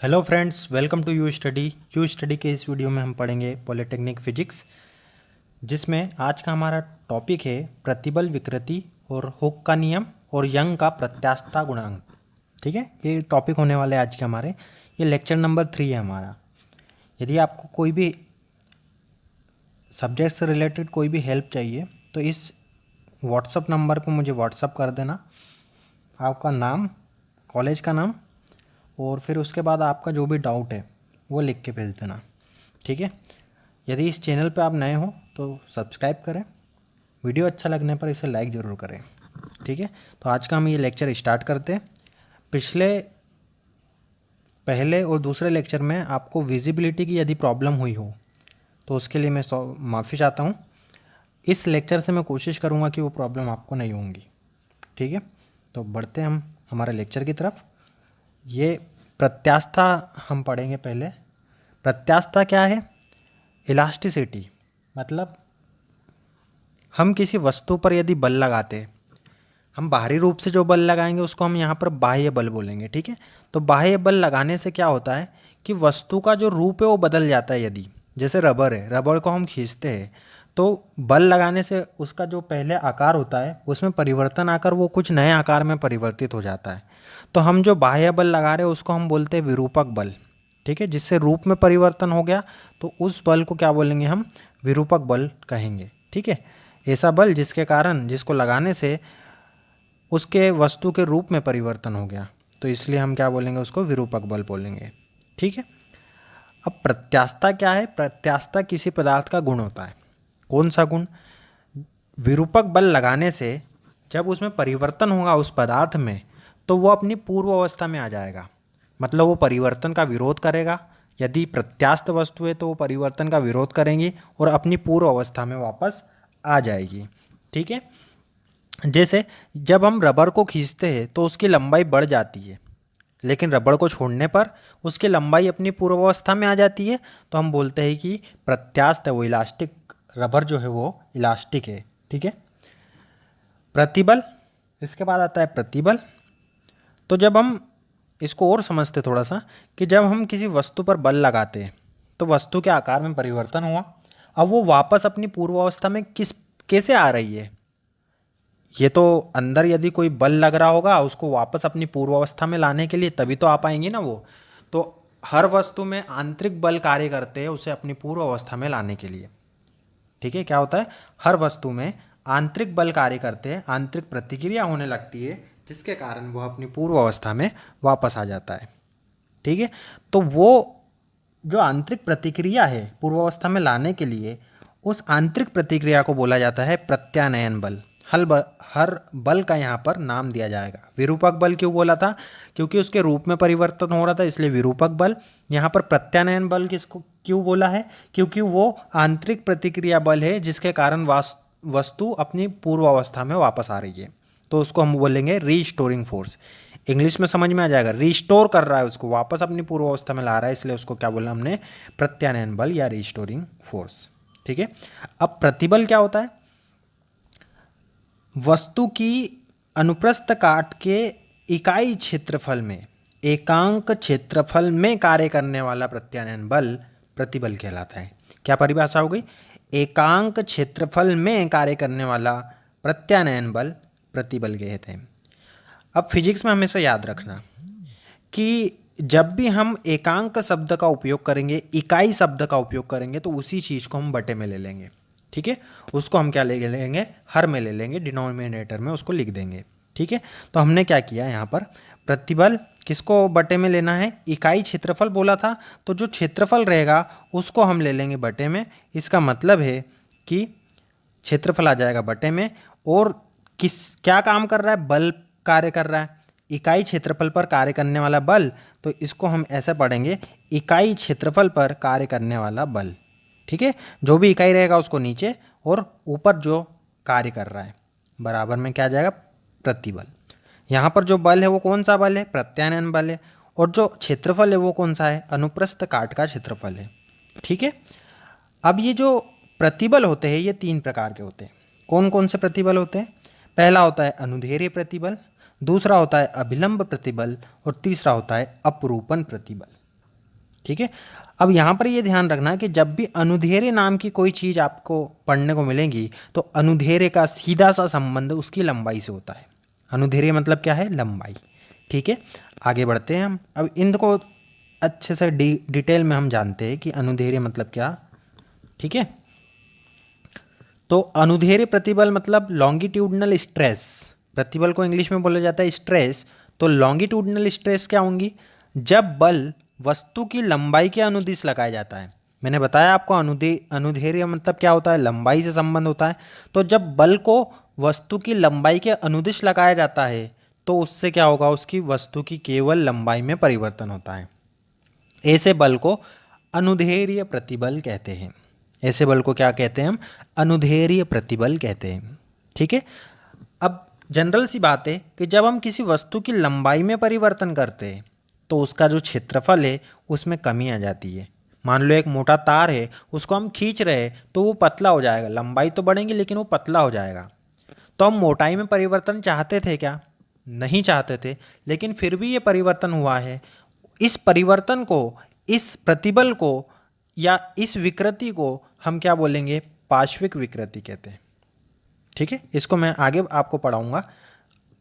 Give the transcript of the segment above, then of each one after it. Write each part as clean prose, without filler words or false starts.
Hello friends, welcome to you study के इस video में हम पढ़ेंगे पॉलिटेक्निक फिजिक्स, जिसमें आज का हमारा टॉपिक है प्रतिबल विकृति और हुक का नियम और यंग का प्रत्यास्थता गुणांक। ठीक है, ये टॉपिक होने वाले आज के हमारे। ये लेक्चर नंबर 3 है हमारा। यदि आपको कोई भी सब्जेक्ट से रिलेटेड कोई भी हेल्प चाहिए तो इस व्हाट्सअप नंबर को मुझे व्हाट्सअप कर देना, आपका नाम, कॉलेज का नाम और फिर उसके बाद आपका जो भी डाउट है वो लिख के भेज देना। ठीक है, यदि इस चैनल पे आप नए हो तो सब्सक्राइब करें, वीडियो अच्छा लगने पर इसे लाइक ज़रूर करें। ठीक है, तो आज का हम ये लेक्चर स्टार्ट करते हैं। पहले और दूसरे लेक्चर में आपको विजिबिलिटी की यदि प्रॉब्लम हुई हो तो उसके लिए मैं माफ़ी चाहता हूँ। इस लेक्चर से मैं कोशिश करूँगा कि वो प्रॉब्लम आपको नहीं होंगी। ठीक है, तो बढ़ते हैं हम हमारे लेक्चर की तरफ। ये प्रत्यास्थता हम पढ़ेंगे पहले। प्रत्यास्थता क्या है? इलास्टिसिटी, मतलब हम किसी वस्तु पर यदि बल लगाते हैं, हम बाहरी रूप से जो बल लगाएंगे उसको हम यहाँ पर बाह्य बल बोलेंगे। ठीक है, तो बाह्य बल लगाने से क्या होता है कि वस्तु का जो रूप है वो बदल जाता है। यदि जैसे रबर है, रबर को हम खींचते हैं तो बल लगाने से उसका जो पहले आकार होता है उसमें परिवर्तन आकर वो कुछ नए आकार में परिवर्तित हो जाता है। तो हम जो बाह्य बल लगा रहे हैं उसको हम बोलते हैं विरूपक बल। ठीक है, जिससे रूप में परिवर्तन हो गया तो उस बल को क्या बोलेंगे? हम विरूपक बल कहेंगे। ठीक है, ऐसा बल जिसके कारण, जिसको लगाने से उसके वस्तु के रूप में परिवर्तन हो गया, तो इसलिए हम क्या बोलेंगे? उसको विरूपक बल बोलेंगे। ठीक है, अब प्रत्यास्थता क्या है? प्रत्यास्थता किसी पदार्थ का गुण होता है। कौन सा गुण? विरूपक बल लगाने से जब उसमें परिवर्तन होगा उस पदार्थ में, तो वो अपनी पूर्व अवस्था में आ जाएगा। मतलब वो परिवर्तन का विरोध करेगा। यदि प्रत्यास्थ वस्तु है तो वो परिवर्तन का विरोध करेंगी और अपनी पूर्व अवस्था में वापस आ जाएगी। ठीक है, जैसे जब हम रबर को खींचते हैं तो उसकी लंबाई बढ़ जाती है, लेकिन रबड़ को छोड़ने पर उसकी लंबाई अपनी पूर्वावस्था में आ जाती है, तो हम बोलते हैं कि प्रत्यास्थ है, वो इलास्टिक, रबर जो है वो इलास्टिक है। ठीक है, प्रतिबल, इसके बाद आता है प्रतिबल। तो जब हम इसको और समझते थोड़ा सा, कि जब हम किसी वस्तु पर बल लगाते हैं तो वस्तु के आकार में परिवर्तन हुआ, अब वो वापस अपनी पूर्वावस्था में कैसे आ रही है? ये तो अंदर यदि कोई बल लग रहा होगा उसको वापस अपनी पूर्वावस्था में लाने के लिए, तभी तो आ पाएंगी ना वो। तो हर वस्तु में आंतरिक बल कार्य करते हैं उसे अपनी पूर्व अवस्था में लाने के लिए। ठीक है, क्या होता है? हर वस्तु में आंतरिक बल कार्य करते हैं, आंतरिक प्रतिक्रिया होने लगती है जिसके कारण वह अपनी पूर्व अवस्था में वापस आ जाता है। ठीक है, तो वो जो आंतरिक प्रतिक्रिया है पूर्वावस्था में लाने के लिए, उस आंतरिक प्रतिक्रिया को बोला जाता है प्रत्यानयन बल। हर बल का यहाँ पर नाम दिया जाएगा। विरूपक बल क्यों बोला था? क्योंकि उसके रूप में परिवर्तन हो रहा था, इसलिए विरूपक बल। यहाँ पर प्रत्यानयन बल किसको क्यों बोला है? क्योंकि वो आंतरिक प्रतिक्रिया बल है जिसके कारण वस्तु अपनी पूर्व अवस्था में वापस आ रही है, तो उसको हम बोलेंगे रीस्टोरिंग फोर्स। इंग्लिश में समझ में आ जाएगा, रिस्टोर कर रहा है उसको, वापस अपनी पूर्व अवस्था में ला रहा है, इसलिए उसको क्या बोला हमने? प्रत्यानयन बल या रिस्टोरिंग फोर्स। ठीक है, अब प्रतिबल क्या होता है? वस्तु की अनुप्रस्थ काट के इकाई क्षेत्रफल में, एकांक क्षेत्रफल में कार्य करने वाला प्रत्यानयन बल प्रतिबल कहलाता है। क्या परिभाषा हो गई? एकांक क्षेत्रफल में कार्य करने वाला प्रत्यानयन बल प्रतिबल कहते हैं। अब फिजिक्स में हमेशा याद रखना कि जब भी हम एकांक शब्द का उपयोग करेंगे, इकाई शब्द का उपयोग करेंगे, तो उसी चीज़ को हम बटे में ले लेंगे। ठीक है, उसको हम क्या ले लेंगे? हर में ले लेंगे, डिनोमिनेटर में उसको लिख देंगे। ठीक है, तो हमने क्या किया यहाँ पर? प्रतिबल किसको बटे में लेना है? इकाई क्षेत्रफल बोला था, तो जो क्षेत्रफल रहेगा उसको हम ले लेंगे बटे में। इसका मतलब है कि क्षेत्रफल आ जाएगा बटे में, और क्या काम कर रहा है? बल कार्य कर रहा है, इकाई क्षेत्रफल पर कार्य करने वाला बल। तो इसको हम ऐसे पढ़ेंगे, इकाई क्षेत्रफल पर कार्य करने वाला बल। ठीक है, जो भी इकाई रहेगा उसको नीचे, और ऊपर जो कार्य कर रहा है बराबर में क्या आ जाएगा? प्रतिबल। यहाँ पर जो बल है वो कौन सा बल है? प्रत्यानयन बल है। और जो क्षेत्रफल है वो कौन सा है? अनुप्रस्थ काट का क्षेत्रफल है। ठीक है, अब ये जो प्रतिबल होते हैं ये 3 प्रकार के होते हैं। कौन कौन से प्रतिबल होते हैं? पहला होता है अनुदैर्ध्य प्रतिबल, दूसरा होता है अभिलंब प्रतिबल, और तीसरा होता है अपरूपण प्रतिबल। ठीक है। अब यहाँ पर ये ध्यान रखना कि जब भी अनुधेर्य नाम की कोई चीज़ आपको पढ़ने को मिलेगी तो अनुधेर्य का सीधा सा संबंध उसकी लंबाई से होता है। अनुधेर्य मतलब क्या है? लंबाई। ठीक है, आगे बढ़ते हैं हम। अब इनको अच्छे से डिटेल में हम जानते हैं कि अनुधेर्य मतलब क्या। ठीक है, तो अनुधेर्य प्रतिबल मतलब लॉन्गिट्यूडनल स्ट्रेस। प्रतिबल को इंग्लिश में बोला जाता है स्ट्रेस। तो लॉन्गिट्यूडनल स्ट्रेस क्या होंगी? जब बल वस्तु की लंबाई के अनुदिश लगाया जाता है। मैंने बताया आपको अनुधेर्य मतलब क्या होता है? लंबाई से संबंध होता है। तो जब बल को वस्तु की लंबाई के अनुदिश लगाया जाता है तो उससे क्या होगा? उसकी वस्तु की केवल लंबाई में परिवर्तन होता है। ऐसे बल को अनुधेर्य प्रतिबल कहते हैं। ऐसे बल को क्या कहते हैं हम? अनुधेर्य प्रतिबल कहते हैं। ठीक है, अब जनरल सी बात है कि जब हम किसी वस्तु की लंबाई में परिवर्तन करते हैं तो उसका जो क्षेत्रफल है उसमें कमी आ जाती है। मान लो एक मोटा तार है, उसको हम खींच रहे हैं तो वो पतला हो जाएगा। लंबाई तो बढ़ेगी लेकिन वो पतला हो जाएगा। तो हम मोटाई में परिवर्तन चाहते थे क्या? नहीं चाहते थे, लेकिन फिर भी ये परिवर्तन हुआ है। इस परिवर्तन को, इस प्रतिबल को या इस विकृति को हम क्या बोलेंगे? पार्श्विक विकृति कहते हैं। ठीक है, इसको मैं आगे आपको पढ़ाऊंगा।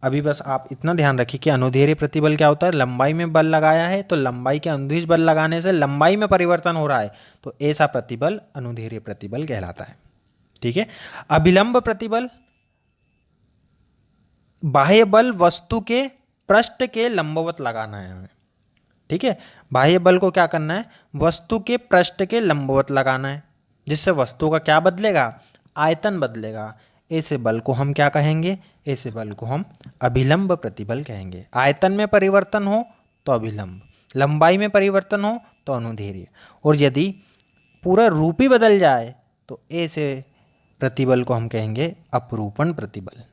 अभी बस आप इतना ध्यान रखिए कि अनुधेर्य प्रतिबल क्या होता है। लंबाई में बल लगाया है तो लंबाई के अनुदिश बल लगाने से लंबाई में परिवर्तन हो रहा है, तो ऐसा प्रतिबल अनुधेर्य प्रतिबल कहलाता है। ठीक है, अभिलंब प्रतिबल, बाह्य बल वस्तु के पृष्ठ के लंबवत लगाना है हमें। ठीक है, बाह्य बल को क्या करना है? वस्तु के पृष्ठ के लंबवत लगाना है, जिससे वस्तु का क्या बदलेगा? आयतन बदलेगा। ऐसे बल को हम क्या कहेंगे? ऐसे बल को हम अभिलंब प्रतिबल कहेंगे। आयतन में परिवर्तन हो तो अभिलंब, लंबाई में परिवर्तन हो तो अनुधेर्य, और यदि पूरा रूप ही बदल जाए तो ऐसे प्रतिबल को हम कहेंगे अपरूपण प्रतिबल।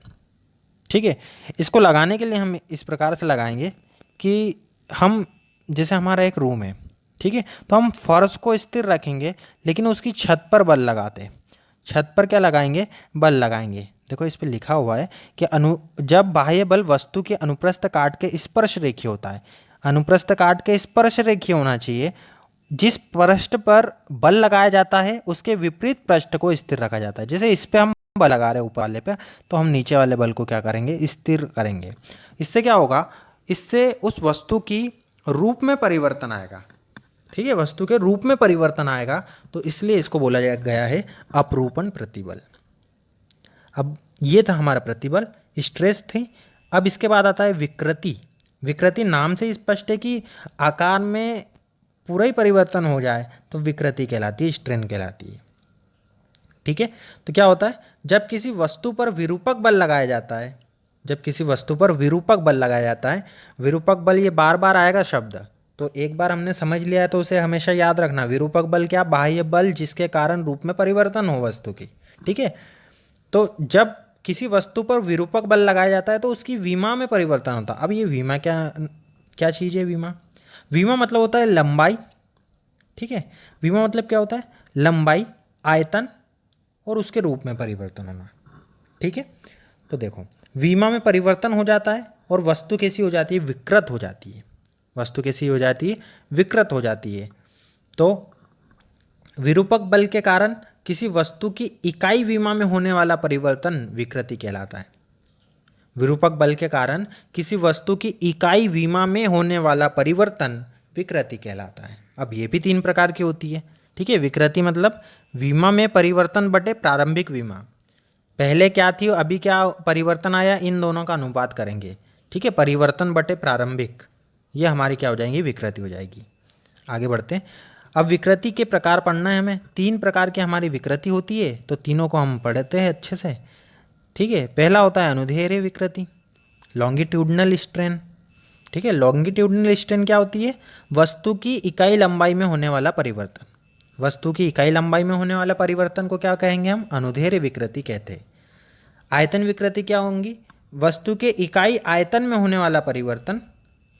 ठीक है, इसको लगाने के लिए हम इस प्रकार से लगाएंगे कि हम, जैसे हमारा एक रूम है, ठीक है, तो हम फर्श को स्थिर रखेंगे लेकिन उसकी छत पर बल लगाते हैं। छत पर क्या लगाएंगे? बल लगाएंगे। देखो इस पे लिखा हुआ है कि जब बाह्य बल वस्तु के अनुप्रस्थ काट के स्पर्श रेखीय होता है। अनुप्रस्थ काट के स्पर्श रेखीय होना चाहिए। जिस पृष्ठ पर बल लगाया जाता है उसके विपरीत पृष्ठ को स्थिर रखा जाता है। जैसे इस पे हम बल लगा रहे हैं ऊपर वाले पे, तो हम नीचे वाले बल को क्या करेंगे? स्थिर करेंगे। इससे क्या होगा? इससे उस वस्तु की रूप में परिवर्तन आएगा। ठीक है, वस्तु के रूप में परिवर्तन आएगा, तो इसलिए इसको बोला गया है अपरूपण प्रतिबल। अब ये था हमारा प्रतिबल, स्ट्रेस थी। अब इसके बाद आता है विकृति। विकृति नाम से स्पष्ट है कि आकार में पूरा ही परिवर्तन हो जाए तो विकृति कहलाती है, स्ट्रेन कहलाती है। ठीक है, तो क्या होता है? जब किसी वस्तु पर विरूपक बल लगाया जाता है, जब किसी वस्तु पर विरूपक बल लगाया जाता है, विरूपक बल ये बार बार आएगा शब्द, तो एक बार हमने समझ लिया है तो उसे हमेशा याद रखना। विरूपक बल क्या? बाह्य बल जिसके कारण रूप में परिवर्तन हो वस्तु की। ठीक है, तो जब किसी वस्तु पर विरूपक बल लगाया जाता है तो उसकी विमा में परिवर्तन होता है। अब ये विमा क्या क्या चीज़ है? विमा, विमा मतलब होता है लंबाई। ठीक है, विमा मतलब क्या होता है? लंबाई, आयतन और उसके रूप में परिवर्तन होना। ठीक है, तो देखो विमा में परिवर्तन हो जाता है और वस्तु कैसी हो जाती है? विकृत हो जाती है। वस्तु कैसी हो जाती है? विकृत हो जाती है। तो विरूपक बल के कारण किसी वस्तु की इकाई विमा में होने वाला परिवर्तन विकृति कहलाता है। विरूपक बल के कारण किसी वस्तु की इकाई विमा में होने वाला परिवर्तन विकृति कहलाता है। अब ये भी 3 प्रकार की होती है। ठीक है, विकृति मतलब विमा में परिवर्तन बटे प्रारंभिक विमा। पहले क्या थी अभी क्या परिवर्तन आया, इन दोनों का अनुपात करेंगे। ठीक है, परिवर्तन बटे प्रारंभिक, ये हमारी क्या हो जाएंगी? विकृति हो जाएगी। आगे बढ़ते हैं। अब विकृति के प्रकार पढ़ना है हमें। 3 प्रकार की हमारी विकृति होती है, तो तीनों को हम पढ़ते हैं अच्छे से। ठीक है, पहला होता है अनुधेर्य विकृति, लॉन्गिट्यूडनल स्ट्रेन। ठीक है, लॉन्गिट्यूडनल स्ट्रेन क्या होती है? वस्तु की इकाई लंबाई में होने वाला परिवर्तन। वस्तु की इकाई लंबाई में होने वाला परिवर्तन को क्या कहेंगे हम? अनुधेर्य विकृति कहते हैं। आयतन विकृति क्या होंगी? वस्तु के इकाई आयतन में होने वाला परिवर्तन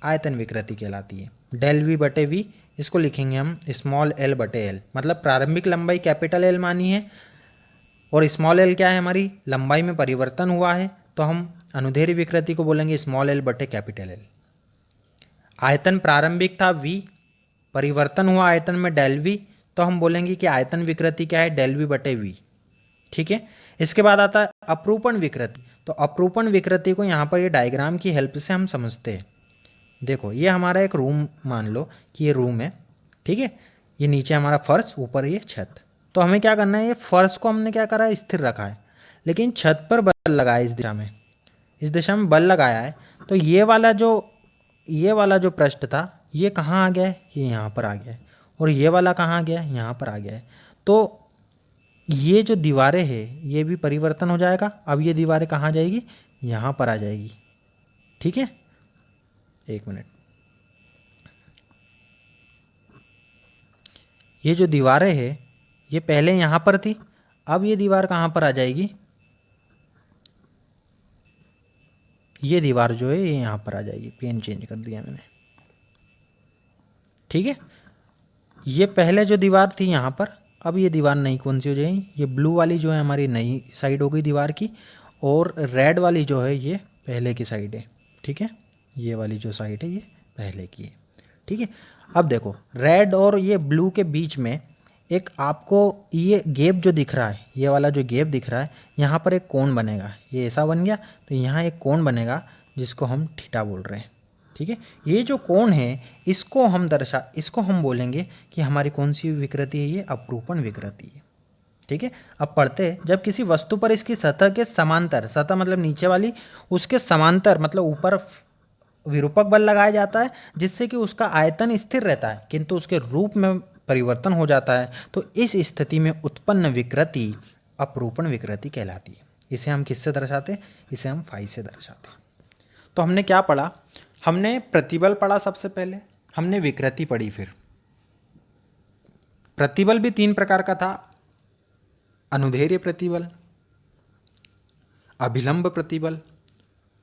आयतन विकृति कहलाती है। डेल वी बटे वी, इसको लिखेंगे हम स्मॉल एल बटे एल। मतलब प्रारंभिक लंबाई कैपिटल एल मानी है और स्मॉल एल क्या है? हमारी लंबाई में परिवर्तन हुआ है, तो हम अनुधेर्य विकृति को बोलेंगे स्मॉल एल बटे कैपिटल एल। आयतन प्रारंभिक था वी परिवर्तन हुआ आयतन में डेल वी, तो हम बोलेंगे कि आयतन विकृति क्या है, डेल वी बटे वी। ठीक है, इसके बाद आता है अपरूपण विकृति। तो अपरूपण विकृति को यहाँ पर ये डायग्राम की हेल्प से हम समझते हैं। देखो ये हमारा एक रूम मान लो कि ये रूम है, ठीक है, ये नीचे हमारा फर्श, ऊपर ये छत। तो हमें क्या करना है, ये फर्श को हमने क्या करा है, स्थिर रखा है, लेकिन छत पर बल लगाया है इस दिशा में बल लगाया है। तो ये वाला जो पृष्ठ था ये कहाँ आ गया है, ये यहाँ पर आ गया है, और ये वाला कहाँ आ गया है, यहाँ पर आ गया है। तो ये जो दीवारें हैं ये भी परिवर्तन हो जाएगा। अब ये दीवारें कहाँ जाएगी, यहाँ पर आ जाएगी। ठीक है, एक मिनट, ये जो दीवारें हैं ये पहले यहाँ पर थी, अब ये दीवार कहाँ पर आ जाएगी, ये दीवार जो है ये यहाँ पर आ जाएगी। पेन चेंज कर दिया मैंने। ठीक है, ये पहले जो दीवार थी यहाँ पर, अब ये दीवार नई कौन सी हो जाएगी, ये ब्लू वाली जो है हमारी नई साइड हो गई दीवार की, और रेड वाली जो है ये पहले की साइड है। ठीक है, ये वाली जो साइड है ये पहले की है। ठीक है, अब देखो रेड और ये ब्लू के बीच में एक आपको ये गैप जो दिख रहा है, ये वाला जो गैप दिख रहा है, यहाँ पर एक कोण बनेगा। ये ऐसा बन गया, तो यहाँ एक कोण बनेगा जिसको हम थीटा बोल रहे हैं। ठीक है, ये जो कोण है इसको हम बोलेंगे कि हमारी कौन सी विकृति है, ये अपरूपण विकृति है। ठीक है, अब पढ़ते हैं, जब किसी वस्तु पर इसकी सतह के समांतर, सतह मतलब नीचे वाली, उसके समांतर मतलब ऊपर विरूपक बल लगाया जाता है, जिससे कि उसका आयतन स्थिर रहता है किंतु उसके रूप में परिवर्तन हो जाता है, तो इस स्थिति में उत्पन्न विकृति अपरूपण विकृति कहलाती है। इसे हम किससे दर्शाते हैं, इसे हम फाई से दर्शाते हैं। तो हमने क्या पढ़ा, हमने प्रतिबल पढ़ा, सबसे पहले हमने विकृति पढ़ी, फिर प्रतिबल भी 3 प्रकार का था, अनुदैर्ध्य प्रतिबल, अभिलंब प्रतिबल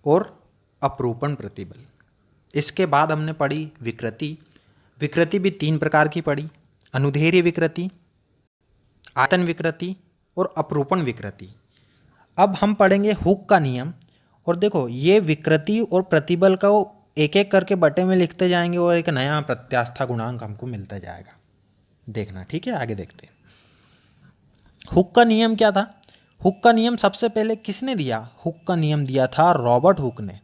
और अपरूपण प्रतिबल। इसके बाद हमने पढ़ी विकृति। विकृति भी 3 प्रकार की पढ़ी, अनुदैर्ध्य विकृति, आयतन विकृति और अपरूपण विकृति। अब हम पढ़ेंगे हुक का नियम। और देखो ये विकृति और प्रतिबल का एक एक करके बटे में लिखते जाएंगे और एक नया प्रत्यास्था गुणांक हमको मिलता जाएगा, देखना। ठीक है, आगे देखते हैं। हुक का नियम क्या था, हुक का नियम सबसे पहले किसने दिया, हुक का नियम दिया था रॉबर्ट हुक ने।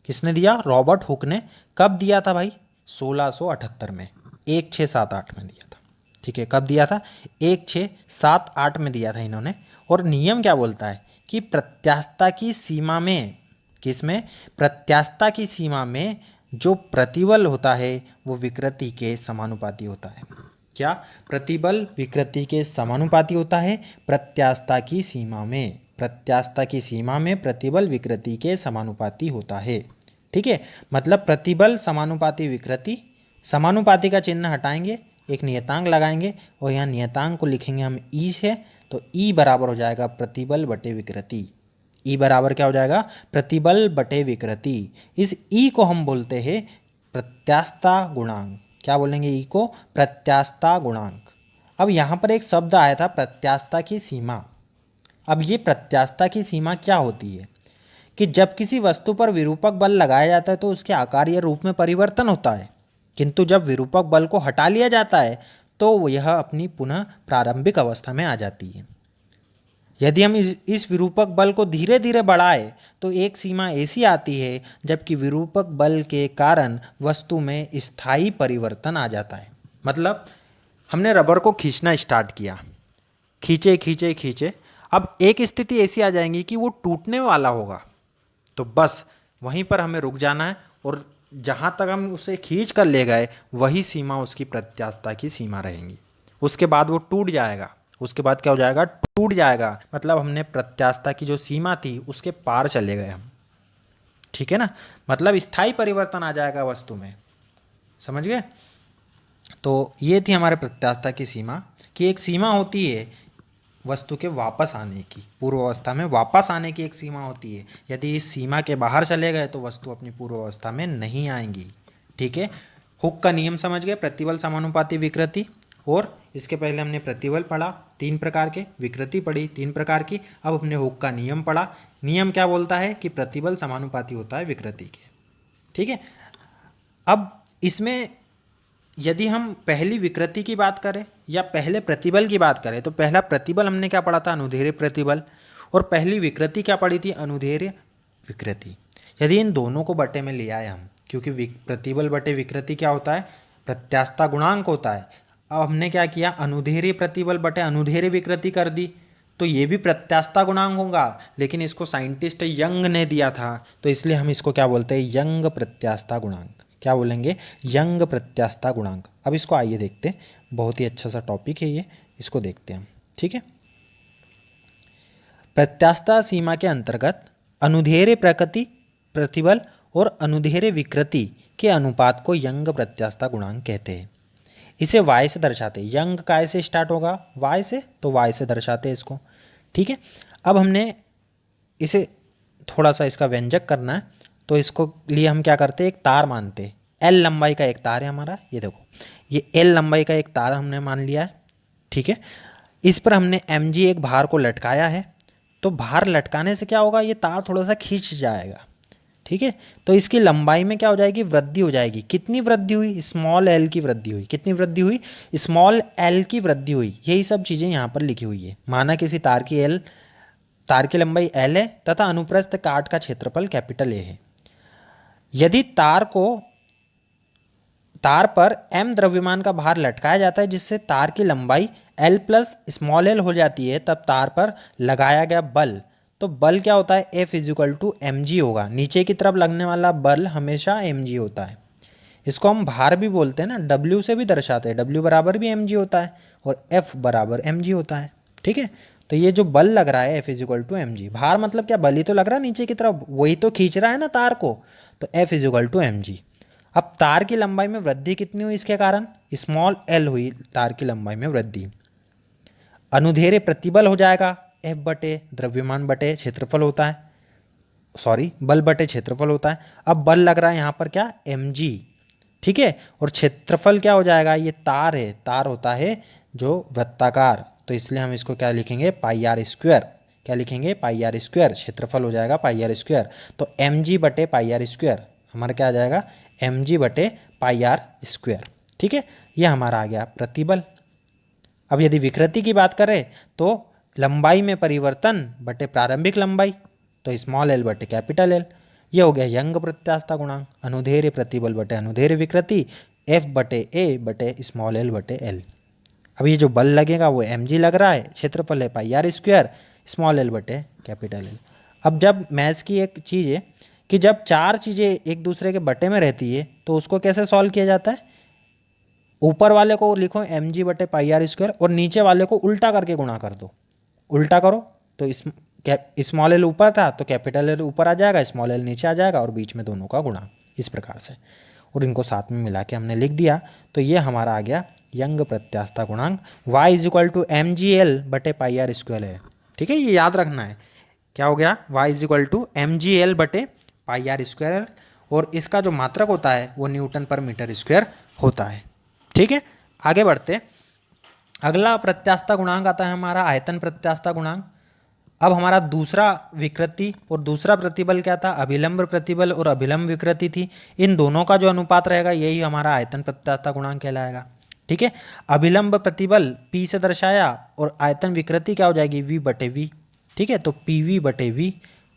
किसने दिया, रॉबर्ट हुक ने। कब दिया था भाई, 1678 में, 1678 में दिया था। ठीक है, कब दिया था, 1678 में दिया था इन्होंने। और नियम क्या बोलता है कि प्रत्यास्था की सीमा में, किसमें, प्रत्यास्था की सीमा में जो प्रतिबल होता है वो विकृति के समानुपाती होता है। क्या, प्रतिबल विकृति के समानुपाती होता है प्रत्यास्था की सीमा में, प्रत्यास्था की सीमा में प्रतिबल विकृति के समानुपाती होता है। ठीक है, मतलब प्रतिबल समानुपाती विकृति, समानुपाती का चिन्ह हटाएंगे, एक नियतांक लगाएंगे और यहाँ नियतांक को लिखेंगे हम ई से, तो ई बराबर हो जाएगा प्रतिबल बटे विकृति। ई बराबर क्या हो जाएगा, प्रतिबल बटे विकृति। इस ई को हम बोलते हैं प्रत्यास्था गुणांक। क्या बोलेंगे, ई को, प्रत्यास्था गुणांक। अब यहाँ पर एक शब्द आया था प्रत्यास्था की सीमा। अब ये प्रत्यास्था की सीमा क्या होती है कि जब किसी वस्तु पर विरूपक बल लगाया जाता है तो उसके आकार या रूप में परिवर्तन होता है, किंतु जब विरूपक बल को हटा लिया जाता है तो यह अपनी पुनः प्रारंभिक अवस्था में आ जाती है। यदि हम इस विरूपक बल को धीरे धीरे बढ़ाएं तो एक सीमा ऐसी आती है जबकि विरूपक बल के कारण वस्तु में स्थायी परिवर्तन आ जाता है। मतलब हमने रबर को खींचना स्टार्ट किया, खींचे खींचे खींचे, अब एक स्थिति ऐसी आ जाएगी कि वो टूटने वाला होगा, तो बस वहीं पर हमें रुक जाना है और जहाँ तक हम उसे खींच कर ले गए वही सीमा उसकी प्रत्यास्था की सीमा रहेंगी। उसके बाद वो टूट जाएगा। उसके बाद क्या हो जाएगा, टूट जाएगा, मतलब हमने प्रत्यास्था की जो सीमा थी उसके पार चले गए हम। ठीक है ना, मतलब स्थायी परिवर्तन आ जाएगा वस्तु में, समझ गए। तो ये थी हमारे प्रत्यास्था की सीमा, कि एक सीमा होती है वस्तु के वापस आने की, पूर्व अवस्था में वापस आने की एक सीमा होती है। यदि इस सीमा के बाहर चले गए तो वस्तु अपनी पूर्व अवस्था में नहीं आएंगी। ठीक है, हुक का नियम समझ गए, प्रतिबल समानुपाती विकृति। और इसके पहले हमने प्रतिबल पढ़ा 3 प्रकार के, विकृति पढ़ी 3 प्रकार की। अब हमने हुक का नियम पढ़ा। नियम क्या बोलता है कि प्रतिबल समानुपाती होता है विकृति के। ठीक है, अब इसमें यदि हम पहली विकृति की बात करें या पहले प्रतिबल की बात करें, तो पहला प्रतिबल हमने क्या पढ़ा था, अनुदैर्ध्य प्रतिबल, और पहली विकृति क्या पढ़ी थी, अनुदैर्ध्य विकृति। यदि इन दोनों को बटे में ले आए हम, क्योंकि प्रतिबल बटे विकृति क्या होता है, प्रत्यास्थता गुणांक होता है। अब हमने क्या किया, अनुदैर्ध्य प्रतिबल बटे अनुदैर्ध्य विकृति कर दी, तो ये भी प्रत्यास्थता गुणांक होगा, लेकिन इसको साइंटिस्ट यंग ने दिया था, तो इसलिए हम इसको क्या बोलते हैं, यंग प्रत्यास्थता गुणांक। क्या बोलेंगे, यंग प्रत्यास्थता गुणांक। अब इसको आइए देखते हैं, बहुत ही अच्छा सा टॉपिक है ये, इसको देखते हैं हम, ठीक है। प्रत्यास्थता सीमा के अंतर्गत अनुदैर्ध्य प्रकृति प्रतिबल और अनुदैर्ध्य विकृति के अनुपात को यंग प्रत्यास्थता गुणांक कहते हैं। इसे y से दर्शाते हैं। यंग काय से स्टार्ट होगा, y से, तो y से दर्शाते हैं इसको, ठीक है। अब हमने इसे थोड़ा सा इसका व्यंजक करना है, तो इसको लिए हम क्या करते हैं, एक तार मानते हैं। L लंबाई का एक तार है हमारा, ये देखो, ये L लंबाई का एक तार हमने मान लिया है, ठीक है। इस पर हमने mg एक भार को लटकाया है, तो भार लटकाने से क्या होगा, ये तार थोड़ा सा खींच जाएगा, ठीक है। तो इसकी लंबाई में क्या हो जाएगी, वृद्धि हो जाएगी। कितनी वृद्धि हुई, स्मॉल एल की वृद्धि हुई। कितनी वृद्धि हुई, स्मॉल एल की वृद्धि हुई। यही सब चीज़ें यहाँ पर लिखी हुई है। माना किसी तार की लंबाई एल है तथा अनुप्रस्थ काट का क्षेत्रफल कैपिटल ए है। यदि तार पर m द्रव्यमान का भार लटकाया जाता है, जिससे तार की लंबाई l प्लस स्मॉल एल हो जाती है, तब तार पर लगाया गया बल, तो बल क्या होता है, F equal to m g होगा। नीचे की तरफ लगने वाला बल हमेशा mg होता है। इसको हम भार भी बोलते हैं ना, W से भी दर्शाते हैं, W बराबर भी mg होता है और F बराबर mg होता है, ठीक है। तो ये जो बल लग रहा है F equal to m g, भार मतलब क्या, बल ही तो लग रहा है नीचे की तरफ, वही तो खींच रहा है ना तार को, तो F equal to m g. अब तार की लंबाई में वृद्धि कितनी हुई, इसके कारण स्मॉल एल हुई तार की लंबाई में वृद्धि। अनुदैर्ध्य प्रतिबल हो जाएगा F बटे द्रव्यमान बटे क्षेत्रफल होता है, सॉरी बल बटे क्षेत्रफल होता है। अब बल लग रहा है यहाँ पर क्या, mg, ठीक है। और क्षेत्रफल क्या हो जाएगा, ये तार है, तार होता है जो वृत्ताकार, तो इसलिए हम इसको क्या लिखेंगे, पाई आर स्क्वायर। क्या लिखेंगे, पाई आर स्क्वायर। क्षेत्रफल हो जाएगा पाई आर स्क्वायर, तो mg बटे पाई आर स्क्वायर हमारा क्या आ जाएगा, mg बटे पाई आर स्क्वायर, ठीक है। ये हमारा आ गया प्रतिबल। अब यदि विकृति की बात करें, तो लंबाई में परिवर्तन बटे प्रारंभिक लंबाई, तो स्मॉल एल बटे कैपिटल एल। ये हो गया यंग प्रत्यास्थता गुणांक। अनुदैर्ध्य प्रतिबल बटे अनुदैर्ध्य विकृति, F बटे ए बटे स्मॉल एल बटे एल। अब ये जो बल लगेगा वो mg लग रहा है, क्षेत्रफल है पाई आर स्क्वायर, स्मॉल एल बटे कैपिटल एल। अब जब मैथ्स की एक चीज़ है कि जब चार चीज़ें एक दूसरे के बटे में रहती है, तो उसको कैसे सॉल्व किया जाता है, ऊपर वाले को लिखो mg बटे पाई आर स्क्वायर और नीचे वाले को उल्टा करके गुणा कर दो। उल्टा करो तो स्मॉल एल ऊपर था तो कैपिटल एल ऊपर आ जाएगा, स्मॉल एल नीचे आ जाएगा और बीच में दोनों का गुणा, इस प्रकार से, और इनको साथ में मिला के हमने लिख दिया। तो ये हमारा आ गया यंग प्रत्यास्थता गुणांक। y is equal to m g l बटे पाई आर स्क्वायर है, ठीक है। ये याद रखना है, क्या हो गया, y is equal to m g l बटे पाई आर स्क्वायर, और इसका जो मात्रक होता है वो न्यूटन पर मीटर स्क्वायर होता है, ठीक है। आगे बढ़ते, अगला प्रत्यास्थता गुणांक आता है हमारा आयतन प्रत्यास्थता गुणांक। अब हमारा दूसरा विकृति और दूसरा प्रतिबल क्या था, अभिलंब प्रतिबल और अभिलंब विकृति थी। इन दोनों का जो अनुपात रहेगा यही हमारा आयतन प्रत्यास्थता गुणांक कहलाएगा, ठीक है। अभिलंब प्रतिबल P से दर्शाया और आयतन विकृति क्या हो जाएगी, V बटे V, ठीक है। तो PV बटे V,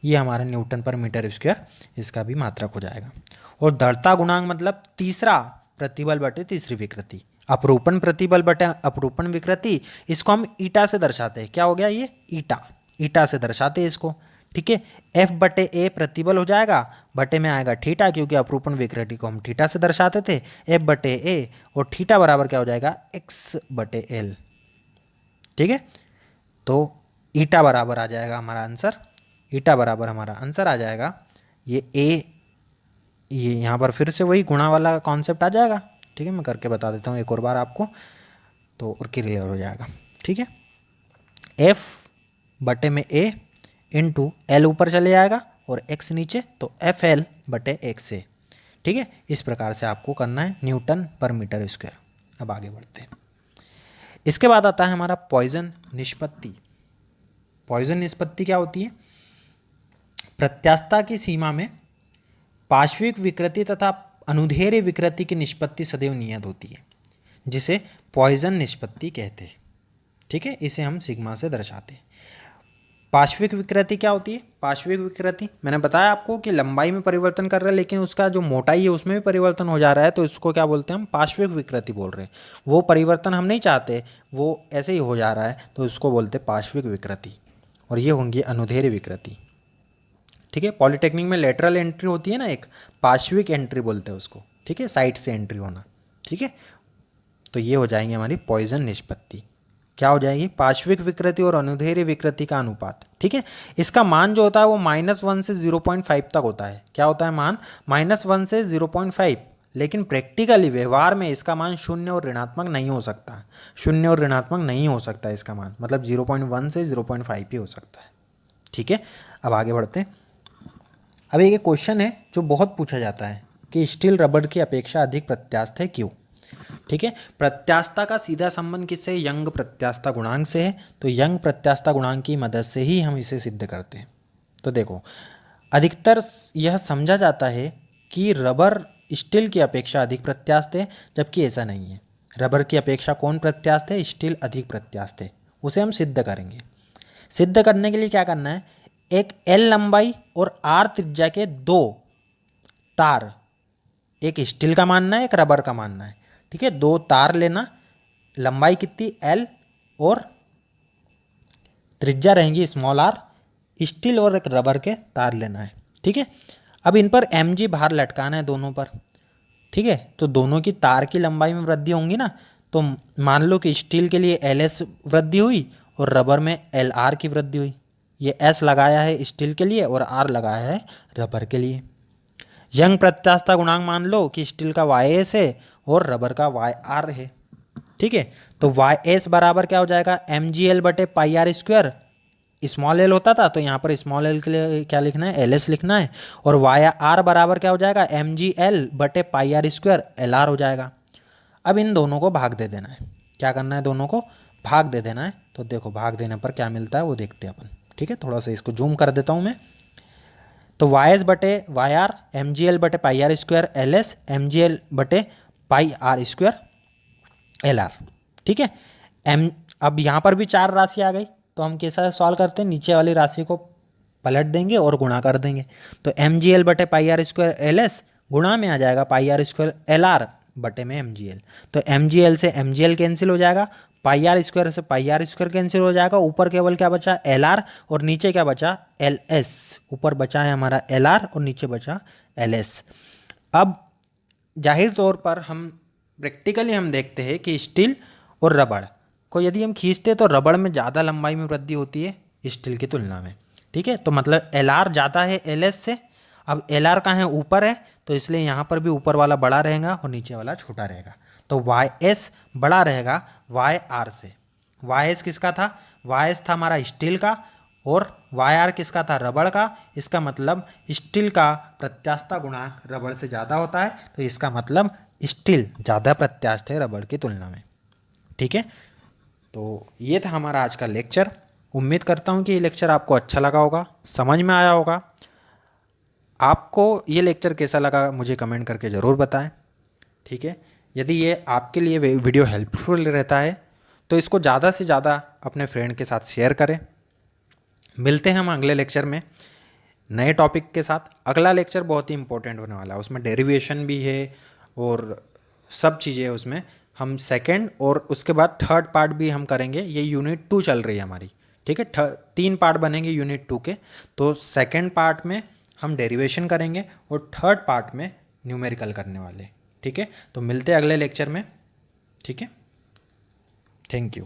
ये हमारा न्यूटन पर मीटर स्क्वायर, इसका भी मात्रक हो जाएगा। और दृढ़ता गुणांक मतलब तीसरा प्रतिबल बटे तीसरी विकृति, अपरूपण प्रतिबल बटे अपरूपण विकृति, इसको हम ईटा से दर्शाते हैं। क्या हो गया, ये ईटा से दर्शाते हैं इसको, ठीक है। F बटे ए प्रतिबल हो जाएगा, बटे में आएगा थीटा, क्योंकि अपरूपण विकृति को हम थीटा से दर्शाते थे, F बटे ए, और थीटा बराबर क्या हो जाएगा, x बटे एल, ठीक है। तो ईटा बराबर आ जाएगा हमारा आंसर, ईटा बराबर हमारा आंसर आ जाएगा ये ए, ये यहाँ पर फिर से वही गुणा वाला कॉन्सेप्ट आ जाएगा, ठीक है। मैं करके बता देता हूँ एक और बार आपको, तो और क्लियर हो जाएगा, ठीक है। F बटे में a इंटू एल ऊपर चले जाएगा और x नीचे, तो एफ एल बटे x है, ठीक है। इस प्रकार से आपको करना है न्यूटन पर मीटर स्क्वायर। अब आगे बढ़ते हैं, इसके बाद आता है हमारा पॉइजन निष्पत्ति। पॉइजन निष्पत्ति क्या होती है, प्रत्यास्थता की सीमा में पार्श्विक विकृति तथा अनुधेय विकृति की निष्पत्ति सदैव नियत होती है, जिसे पॉइजन निष्पत्ति कहते हैं। ठीक है, इसे हम सिग्मा से दर्शाते हैं। पार्श्विक विकृति क्या होती है? पार्श्विक विकृति मैंने बताया आपको कि लंबाई में परिवर्तन कर रहा है, लेकिन उसका जो मोटाई है उसमें भी परिवर्तन हो जा रहा है, तो इसको क्या बोलते हैं? हम पार्श्विक विकृति बोल रहे हैं। वो परिवर्तन हम नहीं चाहते, वो ऐसे ही हो जा रहा है, तो इसको बोलते हैं पार्श्विक विकृति, और ये होंगी अनुधेय विकृति। ठीक है, पॉलिटेक्निक में लेटरल एंट्री होती है ना, एक पार्श्विक एंट्री बोलते हैं उसको। ठीक है, साइड से एंट्री होना। ठीक है, तो ये हो जाएंगे हमारी पॉइजन निष्पत्ति। क्या हो जाएगी? पार्श्विक विकृति और अनुधेय विकृति का अनुपात। ठीक है, इसका मान जो होता है वो -1 से 0.5 तक होता है। क्या होता है मान? -1 से 0.5। लेकिन प्रैक्टिकली व्यवहार में इसका मान 0 और ऋणात्मक नहीं हो सकता। 0 और ऋणात्मक नहीं हो सकता इसका मान, मतलब 0.1 से 0.5 ही हो सकता है। ठीक है, अब आगे बढ़ते हैं। अब एक क्वेश्चन है जो बहुत पूछा जाता है कि स्टील रबड़ की अपेक्षा अधिक प्रत्यास्थ है, क्यों? ठीक है, प्रत्यास्थता का सीधा संबंध किससे? यंग प्रत्यास्थता गुणांक से है। तो यंग प्रत्यास्थता गुणांक की मदद से ही हम इसे सिद्ध करते हैं। तो देखो, अधिकतर यह समझा जाता है कि रबर स्टील की अपेक्षा अधिक प्रत्यास्थ है, जबकि ऐसा नहीं है। रबर की अपेक्षा कौन प्रत्यास्थ है? स्टील अधिक प्रत्यास्थ है। उसे हम सिद्ध करेंगे। सिद्ध करने के लिए क्या करना है? एक एल लंबाई और आर त्रिज्या के 2 तार, एक स्टील का मानना है, एक रबर का मानना है। ठीक है, 2 तार लेना, लंबाई कितनी? एल और त्रिज्या रहेंगी स्मॉल आर। स्टील और एक रबर के तार लेना है। ठीक है, अब इन पर mg भार लटकाना है दोनों पर। ठीक है, तो दोनों की तार की लंबाई में वृद्धि होंगी ना, तो मान लो कि स्टील के लिए LS वृद्धि हुई और रबर में LR की वृद्धि हुई। ये S लगाया है स्टील के लिए और R लगाया है रबर के लिए। यंग प्रत्यास्थता गुणांक मान लो कि स्टील का YS है और रबर का YR है। ठीक है, तो YS बराबर क्या हो जाएगा? MgL बटे pi are square. Small L होता था तो यहाँ पर स्मॉल एल के लिए क्या लिखना है? LS लिखना है। और YR बराबर क्या हो जाएगा? MgL बटे पाई आर स्क्वायर LR हो जाएगा। अब इन दोनों को भाग दे देना है। क्या करना है? दोनों को भाग दे देना है। तो देखो भाग देने पर क्या मिलता है वो देखते हैं अपन। ठीक है, थोड़ा सा इसको जूम कर देता हूँ मैं। तो YS बटे YR, MgL बटे pi are square LS, MgL बटे पाई आर स्क्वायर LR। ठीक है, अब यहाँ पर भी 4 राशि आ गई, तो हम कैसा सॉल्व करते हैं? नीचे वाली राशि को पलट देंगे और गुणा कर देंगे। तो MgL बटे पाई आर स्क्वायर LS गुणा में आ जाएगा पाई आर स्क्वायर LR बटे में MgL। तो MgL से MgL कैंसिल हो जाएगा, पाई आर स्क्वायर से पाई आर स्क्वायर कैंसिल हो जाएगा। ऊपर केवल क्या बचा? LR, और नीचे क्या बचा? LS। ऊपर बचा है हमारा LR और नीचे बचा LS। अब जाहिर तौर पर हम प्रैक्टिकली हम देखते हैं कि स्टील और रबड़ को यदि हम खींचते हैं तो रबड़ में ज़्यादा लंबाई में वृद्धि होती है स्टील की तुलना में। ठीक है, तो मतलब LR ज़्यादा है LS से। अब LR कहाँ है? ऊपर है, तो इसलिए यहाँ पर भी ऊपर वाला बड़ा रहेगा और नीचे वाला छोटा रहेगा। तो YS बड़ा रहेगा YR से। YS किसका था? YS था हमारा स्टील का, और YR किसका था? रबड़ का। इसका मतलब स्टील का प्रत्यास्थता गुणांक रबड़ से ज़्यादा होता है, तो इसका मतलब स्टील ज़्यादा प्रत्यास्थ है रबड़ की तुलना में। ठीक है, तो ये था हमारा आज का लेक्चर। उम्मीद करता हूँ कि ये लेक्चर आपको अच्छा लगा होगा, समझ में आया होगा। आपको ये लेक्चर कैसा लगा मुझे कमेंट करके ज़रूर बताएं। ठीक है, यदि ये आपके लिए वीडियो हेल्पफुल रहता है तो इसको ज़्यादा से ज़्यादा अपने फ्रेंड के साथ शेयर करें। मिलते हैं हम अगले लेक्चर में नए टॉपिक के साथ। अगला लेक्चर बहुत ही इंपॉर्टेंट होने वाला है, उसमें डेरिवेशन भी है और सब चीज़ें हैं उसमें। हम सेकंड और उसके बाद थर्ड पार्ट भी हम करेंगे। ये यूनिट 2 चल रही है हमारी। ठीक है, 3 पार्ट बनेंगे यूनिट 2 के। तो सेकंड पार्ट में हम डेरिवेशन करेंगे और थर्ड पार्ट में न्यूमेरिकल करने वाले। ठीक है, तो मिलते हैं अगले लेक्चर में। ठीक है, थैंक यू।